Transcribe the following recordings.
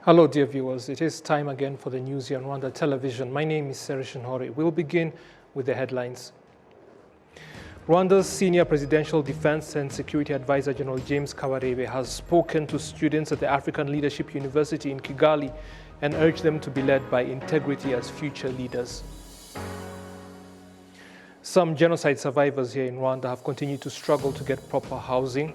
Hello, dear viewers. It is time again for the news here on Rwanda Television. My name is Serishin Hori. We'll begin with the headlines. Rwanda's senior presidential defense and security advisor, General James Kabarebe, has spoken to students at the African Leadership University in Kigali and urged them to be led by integrity as future leaders. Some genocide survivors here in Rwanda have continued to struggle to get proper housing.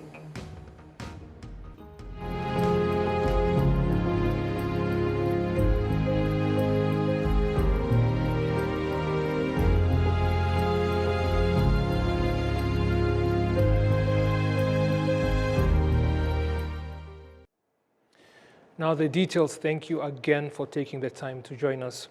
Now the details. Thank you again for taking the time to join us.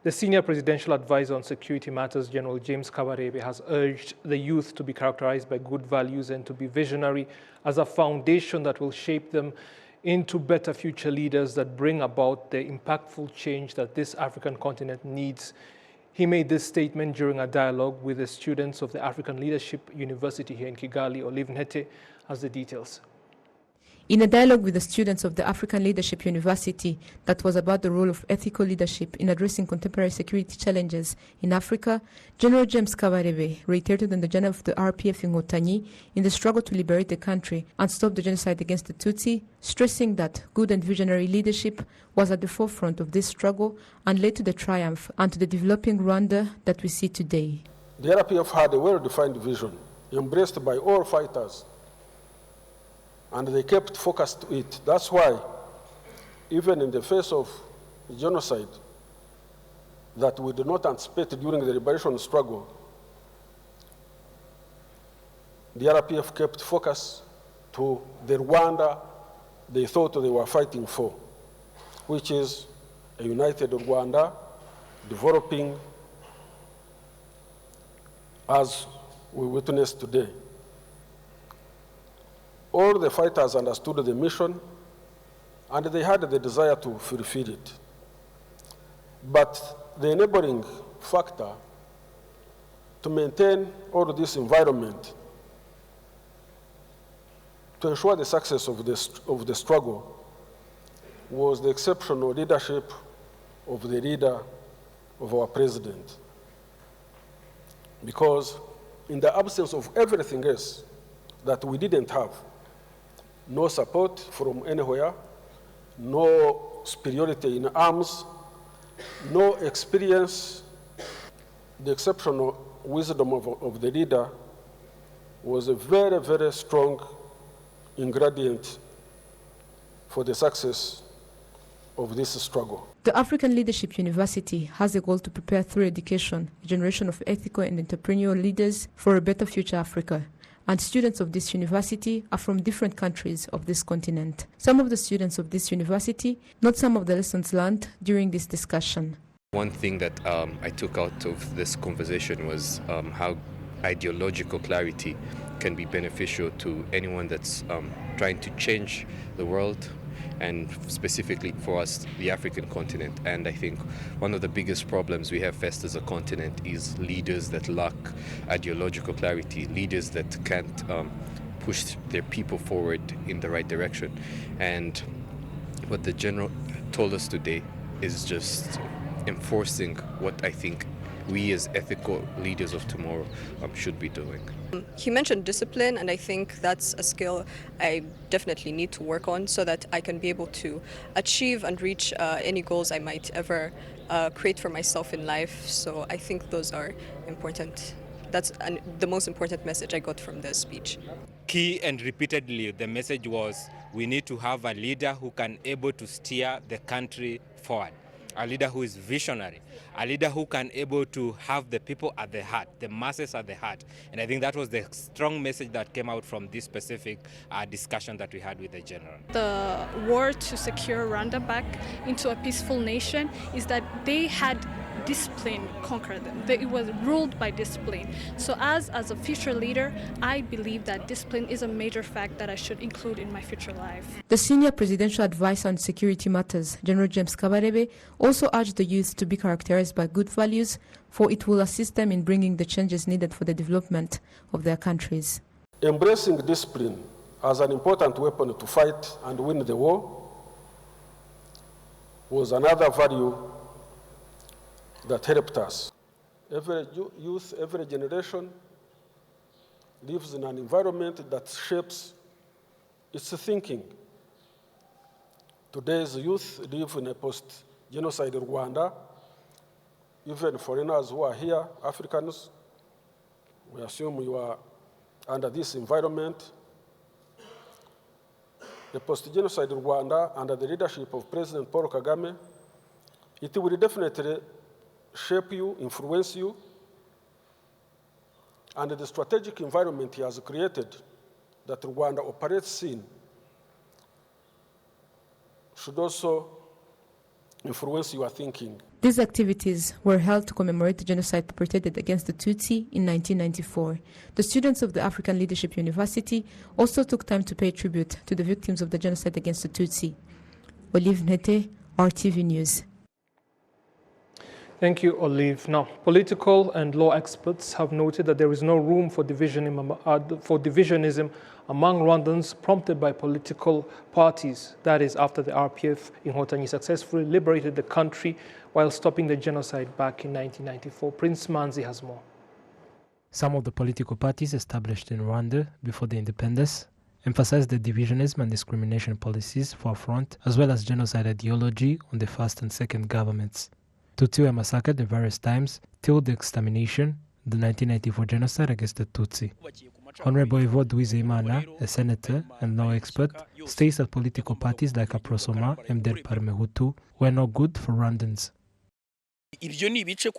The Senior Presidential Advisor on Security Matters, General James Kabarebe, has urged the youth to be characterized by good values and to be visionary as a foundation that will shape them into better future leaders that bring about the impactful change that this African continent needs. He made this statement during a dialogue with the students of the African Leadership University here in Kigali. Olive Nhete has the details. In a dialogue with the students of the African Leadership University that was about the role of ethical leadership in addressing contemporary security challenges in Africa, General James Kabarebe reiterated on the journey of the RPF in Inkotanyi in the struggle to liberate the country and stop the genocide against the Tutsi, stressing that good and visionary leadership was at the forefront of this struggle and led to the triumph and to the developing Rwanda that we see today. The RPF had a well-defined vision, embraced by all fighters, and they kept focused to it. That's why, even in the face of genocide that we did not anticipate during the liberation struggle, the RPF kept focus to the Rwanda they thought they were fighting for, which is a united Rwanda, developing as we witness today. All the fighters understood the mission, and they had the desire to fulfill it. But the enabling factor to maintain all of this environment, to ensure the success of the struggle, was the exceptional leadership of the leader of our president. Because in the absence of everything else that we didn't have, no support from anywhere, no superiority in arms, no experience, the exceptional wisdom of the leader was a very, very strong ingredient for the success of this struggle. The African Leadership University has a goal to prepare through education a generation of ethical and entrepreneurial leaders for a better future Africa. And students of this university are from different countries of this continent. Some of the students of this university note some of the lessons learned during this discussion. One thing that I took out of this conversation was how ideological clarity can be beneficial to anyone that's trying to change the world, and specifically for us, the African continent. And I think one of the biggest problems we have faced as a continent is leaders that lack ideological clarity, leaders that can't push their people forward in the right direction. And what the general told us today is just enforcing what I think we as ethical leaders of tomorrow should be doing. He mentioned discipline, and I think that's a skill I definitely need to work on so that I can be able to achieve and reach any goals I might ever create for myself in life. So I think those are important. That's the most important message I got from this speech. Key and repeatedly, the message was we need to have a leader who can able to steer the country forward. A leader who is visionary, a leader who can able to have the people at the heart, the masses at the heart. And I think that was the strong message that came out from this specific discussion that we had with the general. The war to secure Rwanda back into a peaceful nation is that they had discipline conquer them. It was ruled by discipline. So as a future leader, I believe that discipline is a major fact that I should include in my future life. The Senior Presidential Advisor on Security Matters, General James Kabarebe, also urged the youth to be characterized by good values, for it will assist them in bringing the changes needed for the development of their countries. Embracing discipline as an important weapon to fight and win the war was another value that helped us. Every youth, every generation lives in an environment that shapes its thinking. Today's youth live in a post-genocide Rwanda. Even foreigners who are here, Africans, we assume you are under this environment. The post-genocide Rwanda, under the leadership of President Paul Kagame, it will definitely shape you, influence you, and the strategic environment he has created that Rwanda operates in should also influence your thinking. These activities were held to commemorate the genocide perpetrated against the Tutsi in 1994. The students of the African Leadership University also took time to pay tribute to the victims of the genocide against the Tutsi. Olive Ntete, RTV News. Thank you, Olive. Now, political and law experts have noted that there is no room for divisionism among Rwandans prompted by political parties. That is, after the RPF in Inkotanyi successfully liberated the country while stopping the genocide back in 1994. Prince Manzi has more. Some of the political parties established in Rwanda before the independence emphasized the divisionism and discrimination policies forefront, as well as genocide ideology on the first and second governments. Tutsi were massacred in various times till the extermination, the 1994 genocide against the Tutsi. Honorable Evode Uwizeyimana, a senator and law expert, states that political parties like Aprosoma, MDR Parmehutu, were not good for Rwandans. The MDR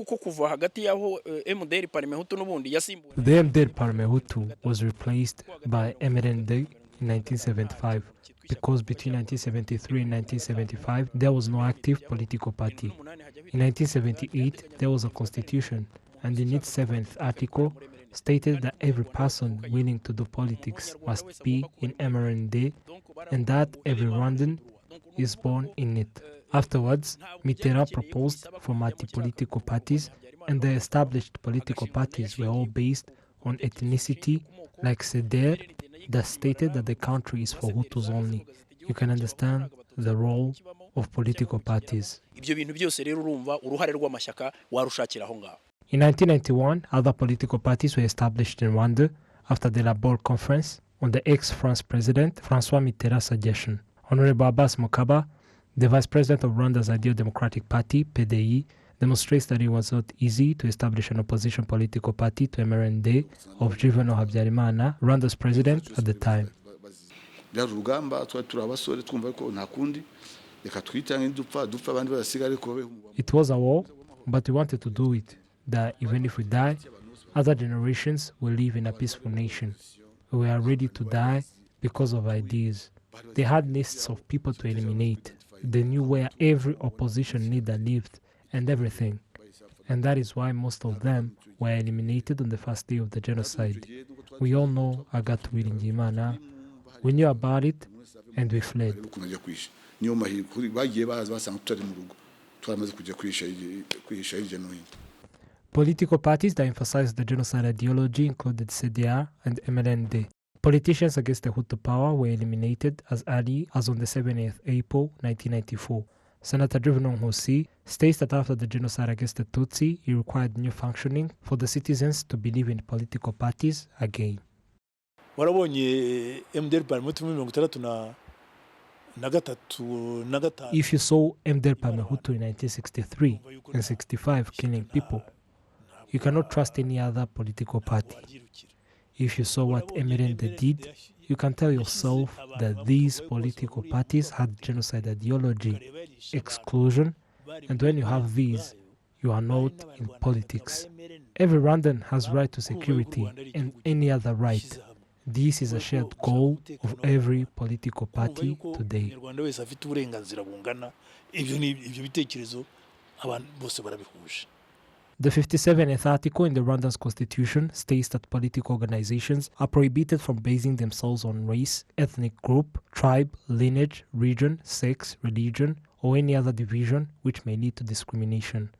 Parmehutu was replaced by MRND in 1975 because between 1973 and 1975 there was no active political party. In 1978 there was a constitution, and in its 7th article stated that every person willing to do politics must be in MRND and that every Rwandan is born in it. Afterwards, Mitterrand proposed for multi-political parties, and the established political parties were all based on ethnicity, like CEDER, that stated that the country is for Hutus only. You can understand the role of political parties. In 1991, other political parties were established in Rwanda after the Labor Conference on the ex-France president François Mitterrand's suggestion. Honorable Abbas Mukaba, the vice president of Rwanda's Ideal Democratic Party, PDI, demonstrates that it was not easy to establish an opposition political party to MRND of Juvenal Habyarimana, Rwanda's president at the time. It was a war, but we wanted to do it, that even if we die, other generations will live in a peaceful nation. We are ready to die because of ideas. They had lists of people to eliminate. They knew where every opposition leader lived and everything. And that is why most of them were eliminated on the first day of the genocide. We all know Agathe Uwiringiyimana. We knew about it and we fled. Political parties that emphasized the genocide ideology included CDR and MLND. Politicians against the Hutu power were eliminated as early as on the 7th April 1994. Senator Juvenal Hosi states that after the genocide against the Tutsi, he required new functioning for the citizens to believe in political parties again. If you saw MDR Parmehutu in 1963 and 65 killing people, you cannot trust any other political party. If you saw what MRND did, you can tell yourself that these political parties had genocide ideology, exclusion, and when you have these, you are not in politics. Every Rwandan has right to security and any other right. This is a shared goal of every political party today. The 57th article in the Rwandan constitution states that political organizations are prohibited from basing themselves on race, ethnic group, tribe, lineage, region, sex, religion, or any other division which may lead to discrimination.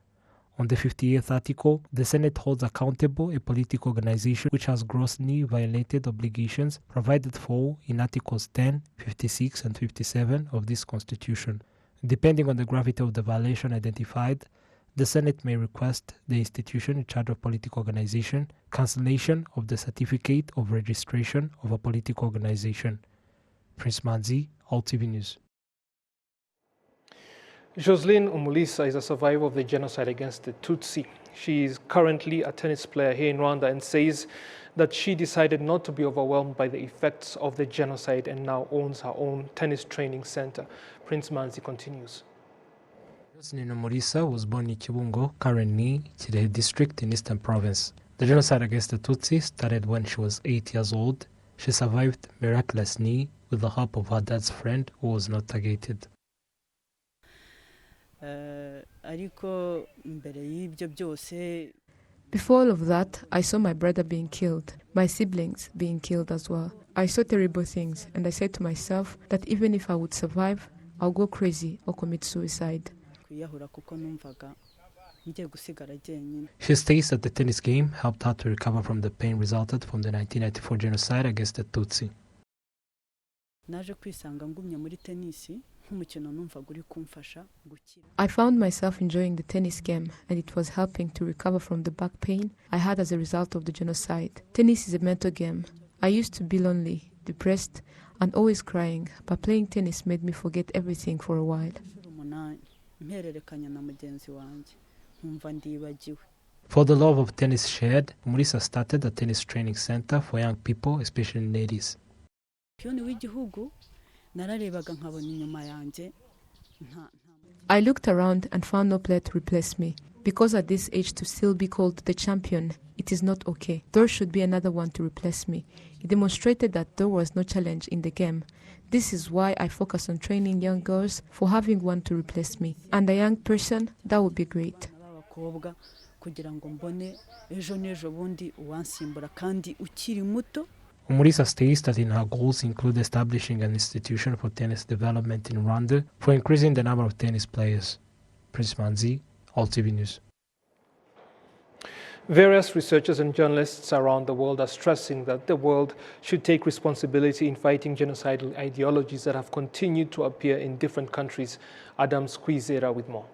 On the 58th article, the Senate holds accountable a political organization which has grossly violated obligations provided for in Articles 10, 56, and 57 of this Constitution. Depending on the gravity of the violation identified, the Senate may request the institution in charge of political organization cancellation of the certificate of registration of a political organization. Prince Manzi, RwandaTV News. Jocelyn Umulisa is a survivor of the genocide against the Tutsi. She is currently a tennis player here in Rwanda and says that she decided not to be overwhelmed by the effects of the genocide and now owns her own tennis training center. Prince Manzi continues. Jocelyn Umulisa was born in Kibungo, currently Kirehe district in Eastern Province. The genocide against the Tutsi started when she was 8 years old. She survived miraculously with the help of her dad's friend who was not targeted. Before all of that, I saw my brother being killed, my siblings being killed as well. I saw terrible things, and I said to myself that even if I would survive, I'll go crazy or commit suicide. She states that the tennis game helped her to recover from the pain resulted from the 1994 genocide against the Tutsi. I found myself enjoying the tennis game, and it was helping to recover from the back pain I had as a result of the genocide. Tennis is a mental game. I used to be lonely, depressed, and always crying, but playing tennis made me forget everything for a while. For the love of tennis shared, Umulisa started a tennis training center for young people, especially ladies. I looked around and found no player to replace me. Because at this age to still be called the champion, it is not okay. There should be another one to replace me. It demonstrated that there was no challenge in the game. This is why I focus on training young girls for having one to replace me. And a young person, that would be great. Umulisa states that in her goals include establishing an institution for tennis development in Rwanda for increasing the number of tennis players. Prince Manzi, RwandaTV News. Various researchers and journalists around the world are stressing that the world should take responsibility in fighting genocidal ideologies that have continued to appear in different countries. Adam Squeezera with more.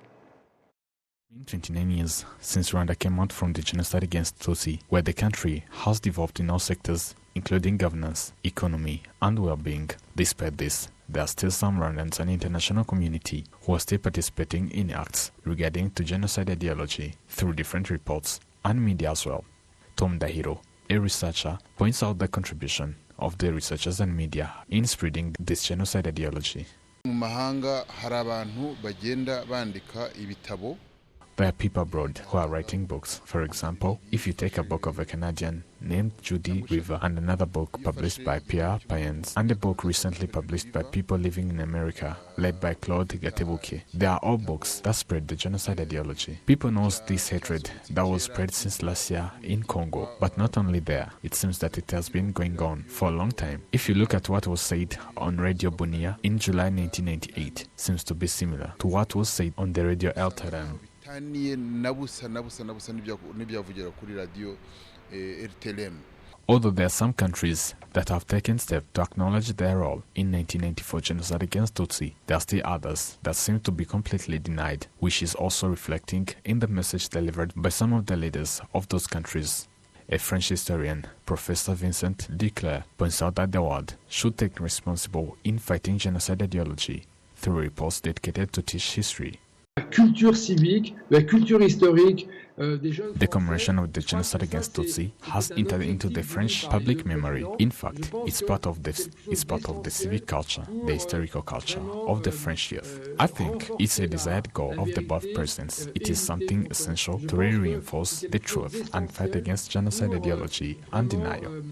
In 29 years since Rwanda came out from the genocide against Tutsi, where the country has devolved in all sectors, including governance, economy, and well-being. Despite this, there are still some Rwandans and international community who are still participating in acts regarding to genocide ideology through different reports and media as well. Tom Dahiro, a researcher, points out the contribution of the researchers and media in spreading this genocide ideology. There are people abroad who are writing books. For example, if you take a book of a Canadian named Judy Weaver and another book published by Pierre Payens and a book recently published by people living in America led by Claude Gatebuke, they are all books that spread the genocide ideology. People know this hatred that was spread since last year in Congo, but not only there, it seems that it has been going on for a long time. If you look at what was said on Radio Bunia in July 1998, seems to be similar to what was said on the Radio El Taran. Although there are some countries that have taken steps to acknowledge their role in 1994 genocide against Tutsi, there are still others that seem to be completely denied, which is also reflecting in the message delivered by some of the leaders of those countries. A French historian, Professor Vincent Duclerc, points out that the world should take responsibility in fighting genocide ideology through reports dedicated to teach history. The commemoration of the genocide against Tutsi has entered into the French public memory. In fact, it's part of the civic culture, the historical culture of the French youth. I think it's a desired goal of the both presidents. It is something essential to really reinforce the truth and fight against genocide ideology and denial.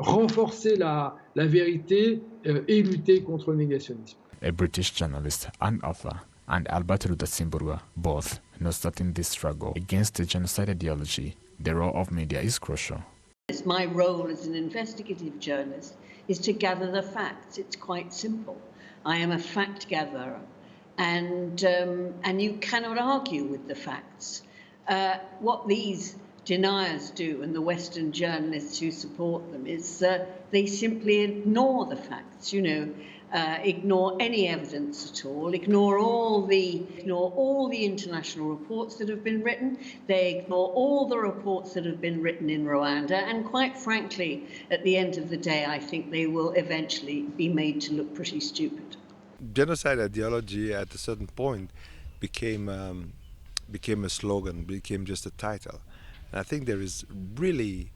Renforcer la vérité et lutter contre le négationnisme. A British journalist and author, and Albert Rudatsimburwa, both know that in this struggle against the genocide ideology, the role of media is crucial. My role as an investigative journalist is to gather the facts. It's quite simple. I am a fact gatherer, and you cannot argue with the facts. What these deniers do, and the Western journalists who support them, is they simply ignore the facts. You know, ignore any evidence at all, ignore all the international reports that have been written, they ignore all the reports that have been written in Rwanda, and quite frankly, at the end of the day, I think they will eventually be made to look pretty stupid. Genocide ideology at a certain point became a slogan, became just a title. And I think there is really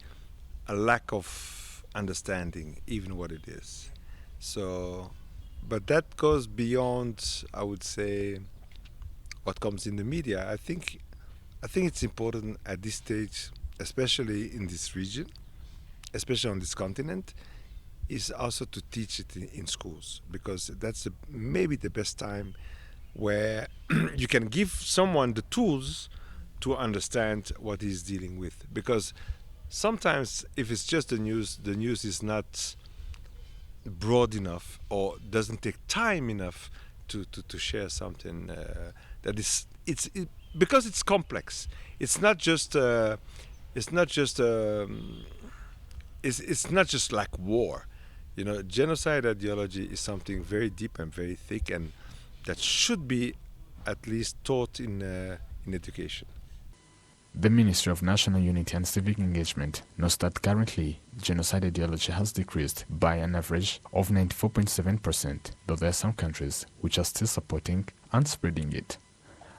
a lack of understanding even what it is. So, but that goes beyond, I would say, what comes in the media. I think it's important at this stage, especially in this region, especially on this continent, is also to teach it in schools, because that's maybe the best time where you can give someone the tools to understand what he's dealing with. Because sometimes if it's just the news is not broad enough or doesn't take time enough to share something that is because it's complex. It's not just like war. You know, genocide ideology is something very deep and very thick, and that should be at least taught in education. The Ministry of National Unity and Civic Engagement notes that currently genocide ideology has decreased by an average of 94.7%, though there are some countries which are still supporting and spreading it.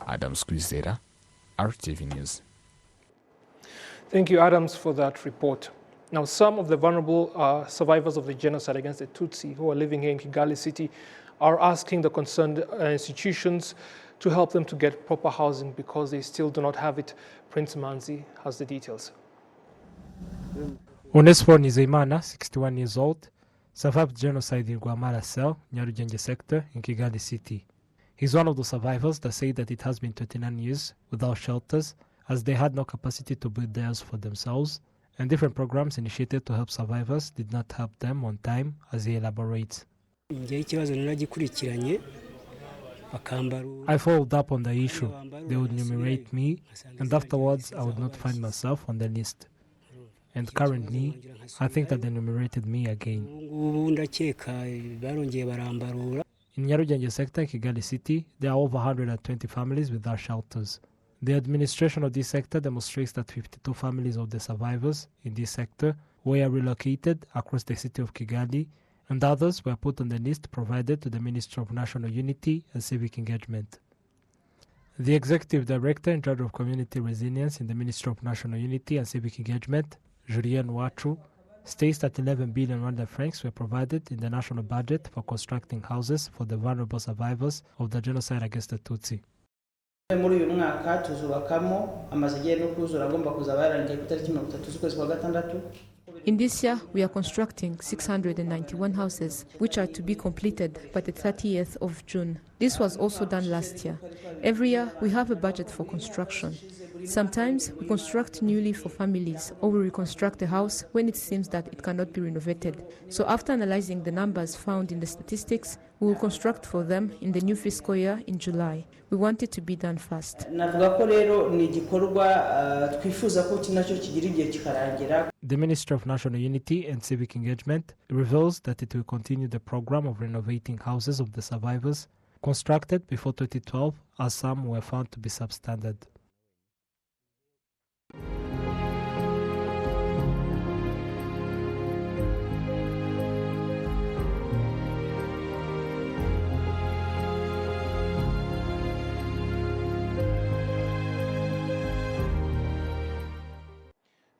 Adams Kwizera, RTV News. Thank you, Adams, for that report. Now, some of the vulnerable survivors of the genocide against the Tutsi who are living here in Kigali City are asking the concerned institutions to help them to get proper housing because they still do not have it. Prince Manzi has the details. Onesphore Nizeyimana, 61 years old, survived genocide in Rwanda Cell, Nyarugenge sector in Kigali City. He's one of the survivors that say that it has been 29 years without shelters, as they had no capacity to build theirs for themselves, and different programs initiated to help survivors did not help them on time, as he elaborates. I followed up on the issue. They would enumerate me, and afterwards I would not find myself on the list. And currently, I think that they enumerated me again. In Nyarugenge sector, Kigali City, there are over 120 families without shelters. The administration of this sector demonstrates that 52 families of the survivors in this sector were relocated across the city of Kigali, and others were put on the list provided to the Ministry of National Unity and Civic Engagement. The Executive Director in charge of Community Resilience in the Ministry of National Unity and Civic Engagement, Julien Wachu, states that 11 billion Rwanda francs were provided in the national budget for constructing houses for the vulnerable survivors of the genocide against the Tutsi. Muri uyu mwaka tuzubakamo amazu agiye no kuzura agomba kuzaba yarangiye ku itariki 30 z'ukwezi kwa gatandatu. In this year, we are constructing 691 houses, which are to be completed by the 30th of June. This was also done last year. Every year, we have a budget for construction. Sometimes, we construct newly for families, or we reconstruct a house when it seems that it cannot be renovated. So after analyzing the numbers found in the statistics, we will construct for them in the new fiscal year in July. We want it to be done fast. The Ministry of National Unity and Civic Engagement reveals that it will continue the program of renovating houses of the survivors constructed before 2012, as some were found to be substandard.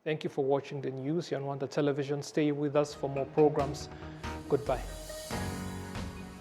Thank you for watching the news here on Rwanda Television. Stay with us for more programs. Goodbye.